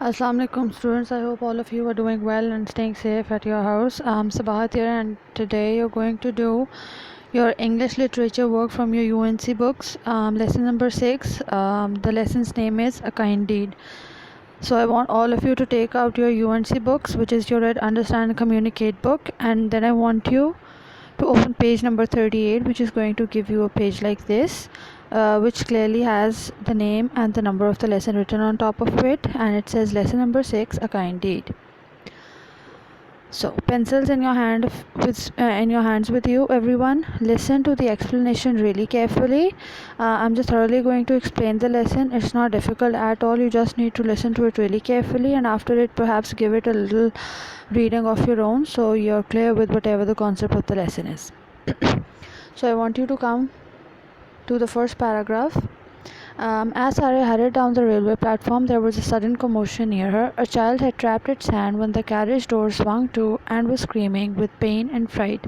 Assalamu alaikum students. I hope all of you are doing well and staying safe at your house. I'm Sabahat here, and today you're going to do your English literature work from your UNC books. Lesson number 6. The lesson's name is A Kind Deed. So I want all of you to take out your UNC books, which is your Read, Understand, and Communicate book, and then I want you to open page number 38, which is going to give you a page like this, which clearly has the name and the number of the lesson written on top of it, and it says lesson number 6, A Kind Deed. So pencils in your hands with you, everyone. Listen to the explanation really carefully. I'm just thoroughly going to explain the lesson. It's not difficult at all. You just need to listen to it really carefully, and after it perhaps give it a little reading of your own so you're clear with whatever the concept of the lesson is. So I want you to come to the first paragraph. As Sarah hurried down the railway platform, there was a sudden commotion near her. A child had trapped its hand when the carriage door swung to and was screaming with pain and fright,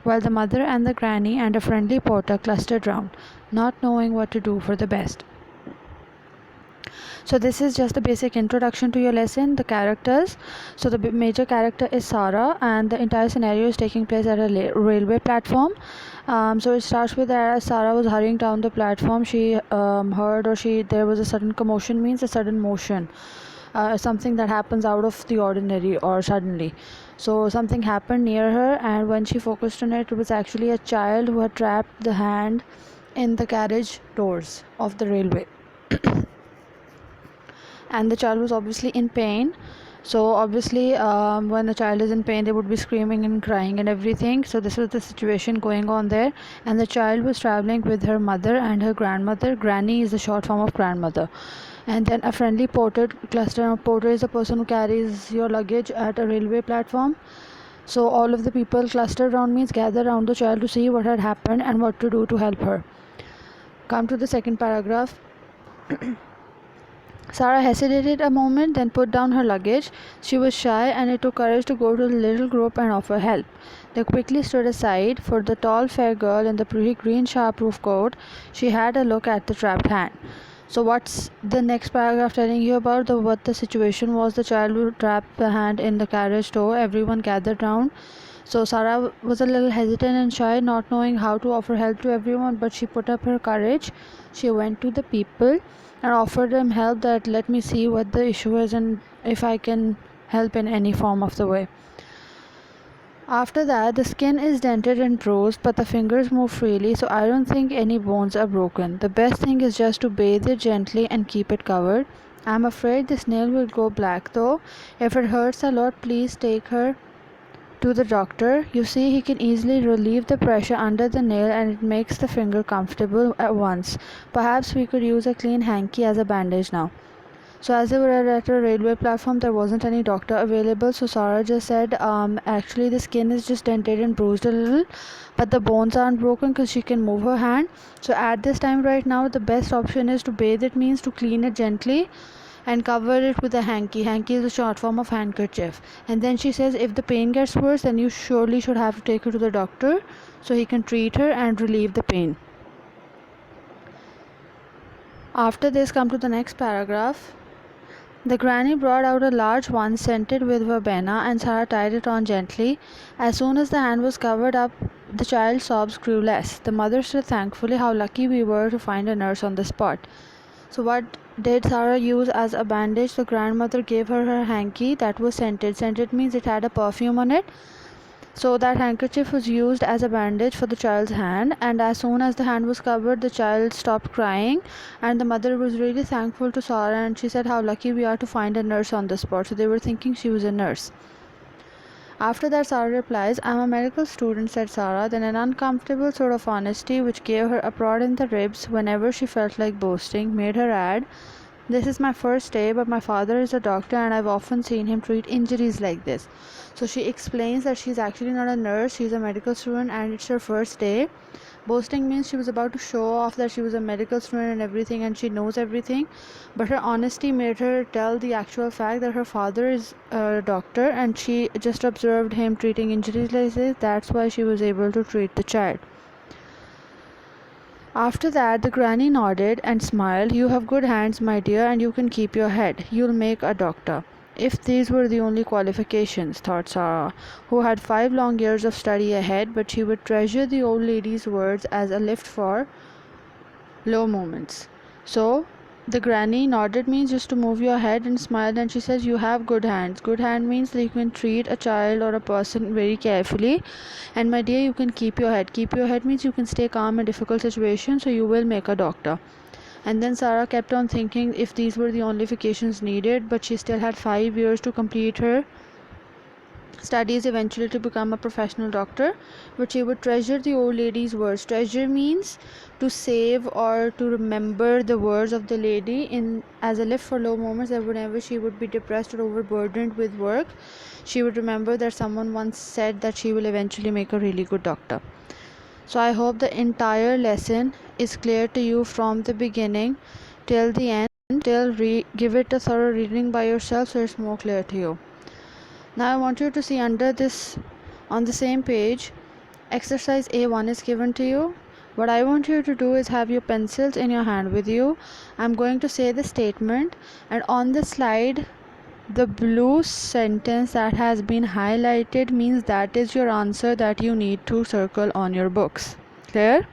while the mother and the granny and a friendly porter clustered round, not knowing what to do for the best. So this is just a basic introduction to your lesson. The characters. So the major character is Sarah, and the entire scenario is taking place at a railway platform. So it starts with that as Sarah was hurrying down the platform. She there was a sudden commotion, means a sudden motion, something that happens out of the ordinary or suddenly. So something happened near her, and when she focused on it, it was actually a child who had trapped the hand in the carriage doors of the railway. And the child was obviously in pain. So obviously when the child is in pain, they would be screaming and crying and everything. So this was the situation going on there, and the child was traveling with her mother and her grandmother. Granny is the short form of grandmother. And then a friendly porter cluster. A porter is a person who carries your luggage at a railway platform. So all of the people clustered around, means gathered around the child to see what had happened and what to do to help her. Come to the second paragraph. Sarah hesitated a moment, then put down her luggage. She was shy, and it took courage to go to the little group and offer help. They quickly stood aside for the tall, fair girl in the pretty green sharp-roof coat. She had a look at the trapped hand. So what's the next paragraph telling you about? What the situation was? The child who trapped the hand in the carriage door. Everyone gathered round. So Sarah was a little hesitant and shy, not knowing how to offer help to everyone, but she put up her courage. She went to the people and offered them help, that let me see what the issue is and if I can help in any form of the way. After that, the skin is dented and bruised, but the fingers move freely, so I don't think any bones are broken. The best thing is just to bathe it gently and keep it covered. I'm afraid this nail will go black though. If it hurts a lot, please take her to the doctor. You see, he can easily relieve the pressure under the nail, and it makes the finger comfortable at once. Perhaps we could use a clean hanky as a bandage now. So as they were at a railway platform, there wasn't any doctor available, so Sarah just said, actually the skin is just dented and bruised a little, but the bones aren't broken because she can move her hand. So at this time right now, the best option is to bathe it, means to clean it gently and cover it with a hanky. Hanky is a short form of handkerchief. And then she says, if the pain gets worse, then you surely should have to take her to the doctor so he can treat her and relieve the pain. After this, come to the next paragraph. The granny brought out a large one scented with verbena, and Sarah tied it on gently. As soon as the hand was covered up, the child's sobs grew less. The mother said thankfully how lucky we were to find a nurse on the spot. So what did Sarah use as a bandage? The grandmother gave her her hanky that was scented. Scented means it had a perfume on it. So that handkerchief was used as a bandage for the child's hand, and as soon as the hand was covered, the child stopped crying, and the mother was really thankful to Sarah, and she said how lucky we are to find a nurse on the spot. So they were thinking she was a nurse. After that, Sarah replies, I'm a medical student, said Sarah. Then an uncomfortable sort of honesty, which gave her a prod in the ribs whenever she felt like boasting, made her add, this is my first day, but my father is a doctor and I've often seen him treat injuries like this. So she explains that she's actually not a nurse, she's a medical student and it's her first day. Boasting means she was about to show off that she was a medical student and everything and she knows everything, but her honesty made her tell the actual fact that her father is a doctor and she just observed him treating injuries like this. That's why she was able to treat the child. After that, the granny nodded and smiled. "You have good hands, my dear, and you can keep your head. You'll make a doctor." If these were the only qualifications, thought Sarah, who had 5 long years of study ahead, but she would treasure the old lady's words as a lift for low moments. So, the granny nodded means just to move your head, and smiled, and she says, "You have good hands." Good hand means that you can treat a child or a person very carefully. And my dear, you can keep your head. Keep your head means you can stay calm in difficult situations, so you will make a doctor. And then Sarah kept on thinking if these were the only qualifications needed, but she still had 5 years to complete her studies eventually to become a professional doctor. But she would treasure the old lady's words. Treasure means to save or to remember the words of the lady in as a lift for low moments, that whenever she would be depressed or overburdened with work, she would remember that someone once said that she will eventually make a really good doctor. So I hope the entire lesson is clear to you from the beginning till the end. Give it a thorough reading by yourself so it's more clear to you. Now I want you to see under this, on the same page, exercise A1 is given to you. What I want you to do is have your pencils in your hand with you. I'm going to say the statement, and on the slide, the blue sentence that has been highlighted means that is your answer that you need to circle on your books. Clear?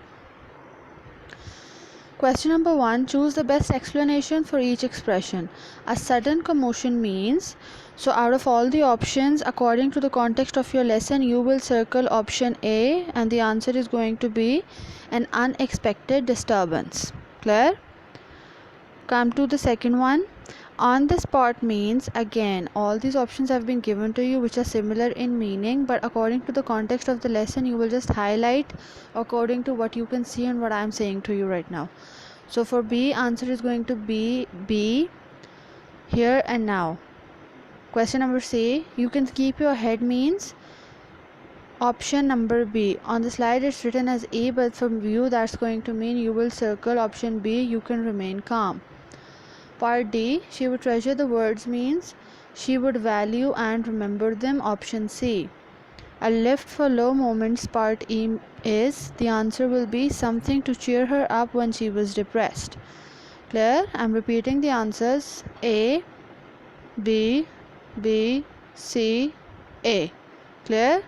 Question number 1. Choose the best explanation for each expression. A sudden commotion means, so out of all the options, according to the context of your lesson, you will circle option A, and the answer is going to be an unexpected disturbance. Clear? Come to the second one. On the spot means, again, all these options have been given to you which are similar in meaning, but according to the context of the lesson, you will just highlight according to what you can see and what I am saying to you right now. So for B, answer is going to be B, here and now. Question number C, you can keep your head means option number B. On the slide it's written as A, but from you that's going to mean you will circle option B, you can remain calm. Part D, she would treasure the words means she would value and remember them, option C. A lift for low moments, part E, is the answer will be something to cheer her up when she was depressed. Clear? I'm repeating the answers: A, B, B, C, A. Clear?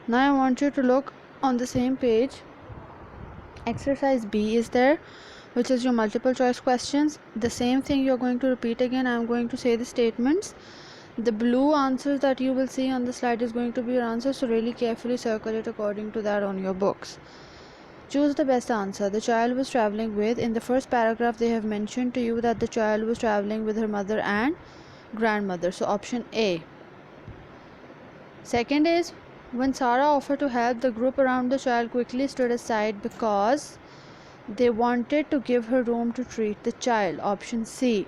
Now I want you to look on the same page. Exercise B is there, which is your multiple choice questions. The same thing you're going to repeat again. I'm going to say the statements. The blue answers that you will see on the slide is going to be your answer, so really carefully circle it according to that on your books. Choose the best answer. The child was traveling with. In the first paragraph they have mentioned to you that the child was traveling with her mother and grandmother, so option A. Second is, when Sarah offered to help, the group around the child quickly stood aside because they wanted to give her room to treat the child, option C.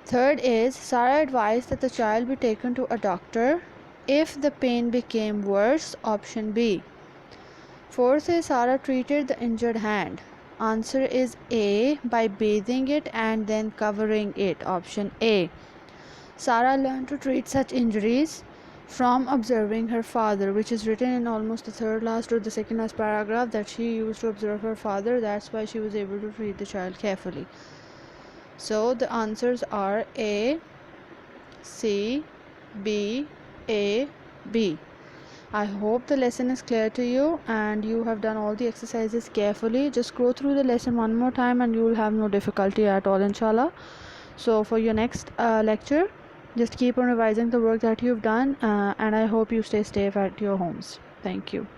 Third is, Sarah advised that the child be taken to a doctor if the pain became worse, option B. Fourth is, Sarah treated the injured hand. Answer is A, by bathing it and then covering it, option A. Sarah learned to treat such injuries from observing her father, which is written in almost the third last or the second last paragraph, that she used to observe her father. That's why she was able to treat the child carefully. So the answers are A, C, B, A, B. I hope the lesson is clear to you and you have done all the exercises carefully. Just go through the lesson one more time and you will have no difficulty at all, inshallah. So for your next lecture, just keep on revising the work that you've done, and I hope you stay safe at your homes. Thank you.